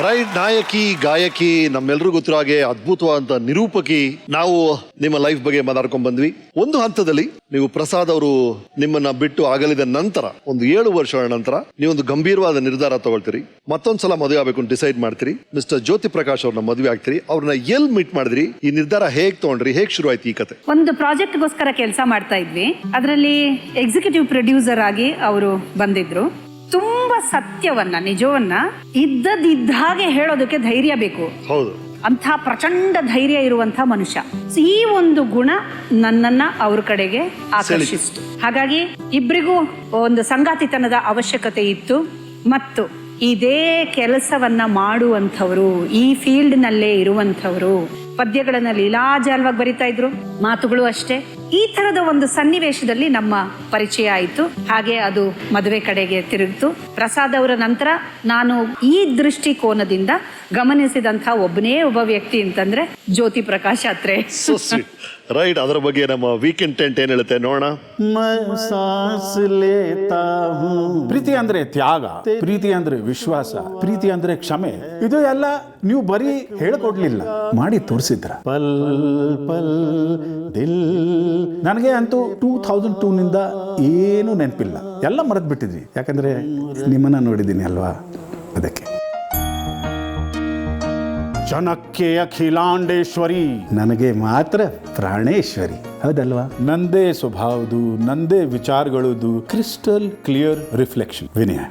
Right, ನಾಯಕಿ, ಗಾಯಕಿ, ನಮ್ಮೆಲ್ಲರೂ ಗೊತ್ತಿರೋ ಹಾಗೆ ಅದ್ಭುತವಾದಂತ ನಿರೂಪಕಿ. ನಾವು ನಿಮ್ಮ ಲೈಫ್ ಬಗ್ಗೆ ಮಾತಾಡ್ಕೊಂಡ್ ಬಂದ್ವಿ. ಒಂದು ಹಂತದಲ್ಲಿ ನೀವು ಪ್ರಸಾದ್ ಅವರು ನಿಮ್ಮನ್ನ ಬಿಟ್ಟು ಆಗಲಿದ ನಂತರ ಒಂದು 7 ವರ್ಷಗಳ ನಂತರ ನೀವೊಂದು ಗಂಭೀರವಾದ ನಿರ್ಧಾರ ತಗೊಳ್ತೀರಿ. ಮತ್ತೊಂದ್ಸಲ ಮದುವೆ ಆಗ್ಬೇಕು ಅಂತ ಡಿಸೈಡ್ ಮಾಡ್ತೀರಿ. ಮಿಸ್ಟರ್ ಜ್ಯೋತಿ ಪ್ರಕಾಶ್ ಅವ್ರನ್ನ ಮದುವೆ ಆಗ್ತೀರಿ. ಅವ್ರನ್ನ ಎಲ್ ಮೀಟ್ ಮಾಡಿದ್ರಿ? ಈ ನಿರ್ಧಾರ ಹೇಗ್ ತಗೊಂಡ್ರಿ? ಹೇಗ್ ಶುರು ಆಯ್ತು ಈ ಕತೆ? ಒಂದು ಪ್ರಾಜೆಕ್ಟ್ಗೋಸ್ಕರ ಕೆಲಸ ಮಾಡ್ತಾ ಇದ್ವಿ. ಅದರಲ್ಲಿ ಎಕ್ಸಿಕ್ಯೂಟಿವ್ ಪ್ರೊಡ್ಯೂಸರ್ ಆಗಿ ಅವರು ಬಂದಿದ್ರು. ತುಂಬಾ ಸತ್ಯವನ್ನ, ನಿಜವನ್ನ ಇದ್ದದಿದ್ದ ಹಾಗೆ ಹೇಳೋದಕ್ಕೆ ಧೈರ್ಯ ಬೇಕು. ಹೌದು, ಅಂಥ ಪ್ರಚಂಡ ಧೈರ್ಯ ಇರುವಂತ ಮನುಷ್ಯ. ಈ ಒಂದು ಗುಣ ನನ್ನನ್ನ ಅವ್ರ ಕಡೆಗೆ ಆಕರ್ಷಿಸಿತು. ಹಾಗಾಗಿ ಇಬ್ಬರಿಗೂ ಒಂದು ಸಂಗಾತಿತನದ ಅವಶ್ಯಕತೆ ಇತ್ತು. ಮತ್ತು ಇದೇ ಕೆಲಸವನ್ನ ಮಾಡುವಂಥವ್ರು, ಈ ಫೀಲ್ಡ್ ನಲ್ಲೇ ಇರುವಂಥವ್ರು, ಪದ್ಯಗಳನ್ನ ಲೀಲಾಜಾಲವಾಗಿ ಬರಿತಾ ಇದ್ರು, ಮಾತುಗಳು ಅಷ್ಟೇ. ಈ ತರದ ಒಂದು ಸನ್ನಿವೇಶದಲ್ಲಿ ನಮ್ಮ ಪರಿಚಯ ಆಯಿತು. ಹಾಗೆ ಅದು ಮದುವೆ ಕಡೆಗೆ ತಿರುಗಿತು. ಪ್ರಸಾದ್ ಅವರ ನಂತರ ನಾನು ಈ ದೃಷ್ಟಿಕೋನದಿಂದ ಗಮನಿಸಿದಂಥ ಒಬ್ಬ ವ್ಯಕ್ತಿ ಅಂತಂದ್ರೆ ಜ್ಯೋತಿ ಪ್ರಕಾಶ್ ಅತ್ರೆ. ರೈಟ್, ಅದರ ಬಗ್ಗೆ ನಮ್ಮ ವೀಕೆಂಡ್ ಟೆಂಟ್ ಏನ್ ಹೇಳುತ್ತೆ ನೋಡೋಣ. ಪ್ರೀತಿ ಅಂದ್ರೆ ತ್ಯಾಗ, ಪ್ರೀತಿ ಅಂದ್ರೆ ವಿಶ್ವಾಸ, ಪ್ರೀತಿ ಅಂದ್ರೆ ಕ್ಷಮೆ. ಇದು ಎಲ್ಲ ನೀವು ಬರೀ ಹೇಳ್ಕೊಡ್ಲಿಲ್ಲ, ಮಾಡಿ ತೋರಿಸಿದ್ರ. ಪಲ್ ಪಲ್ ದಿಲ್. ನನಗೆ ಅಂತೂ 2002 ನಿಂದ ಏನು ನೆನಪಿಲ್ಲ, ಎಲ್ಲ ಮರೆತು ಬಿಟ್ಟಿದ್ವಿ. ಯಾಕಂದ್ರೆ ನಿಮ್ಮನ್ನ ನೋಡಿದ್ದೀನಿ ಅಲ್ವಾ, ಅದಕ್ಕೆ. ಜನಕ್ಕೆ ಅಖಿಲಾಂಡೇಶ್ವರಿ, ನನಗೆ ಮಾತ್ರ ಪ್ರಾಣೇಶ್ವರಿ, ಹೌದಲ್ವಾ? ನಂದೇ ಸ್ವಭಾವದು, ನಂದೇ ವಿಚಾರಗಳದು, ಕ್ರಿಸ್ಟಲ್ ಕ್ಲಿಯರ್ ರಿಫ್ಲೆಕ್ಷನ್. ವಿನಯ.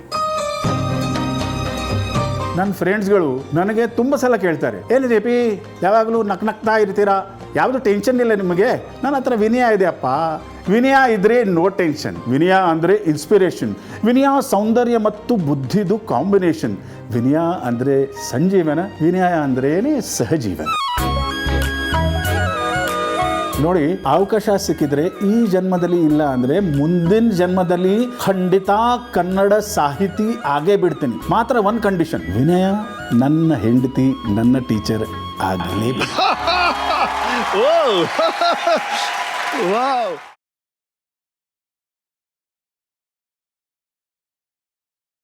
ನನ್ನ ಫ್ರೆಂಡ್ಸ್ಗಳು ನನಗೆ ತುಂಬ ಸಲ ಕೇಳ್ತಾರೆ, ಏನು ಜೆ ಪಿ ಯಾವಾಗಲೂ ನಗ್ನಗ್ತಾ ಇರ್ತೀರಾ, ಯಾವುದು ಟೆನ್ಷನ್ ಇಲ್ಲ ನಿಮಗೆ? ನನ್ನ ಹತ್ರ ವಿನಯ ಇದೆ ಅಪ್ಪ. ವಿನಯ ಇದ್ರೆ ನೋ ಟೆನ್ಷನ್. ವಿನಯ ಅಂದರೆ ಇನ್ಸ್ಪಿರೇಷನ್. ವಿನಯ ಸೌಂದರ್ಯ ಮತ್ತು ಬುದ್ಧಿದು ಕಾಂಬಿನೇಷನ್. ವಿನಯ ಅಂದರೆ ಸಂಜೀವನ. ವಿನಯ ಅಂದ್ರೇನೆ ಸಹಜೀವನ. ನೋಡಿ, ಅವಕಾಶ ಸಿಕ್ಕಿದ್ರೆ ಈ ಜನ್ಮದಲ್ಲಿ ಇಲ್ಲ ಅಂದ್ರೆ ಮುಂದಿನ ಜನ್ಮದಲ್ಲಿ ಖಂಡಿತ ಕನ್ನಡ ಸಾಹಿತಿ ಆಗೇ ಬಿಡ್ತೀನಿ. ಮಾತ್ರ ಒಂದು ಕಂಡೀಷನ್, ವಿನಯ ನನ್ನ ಹೆಂಡತಿ, ನನ್ನ ಟೀಚರ್ ಆಗಲೇಬೇಕು. ವಾವ್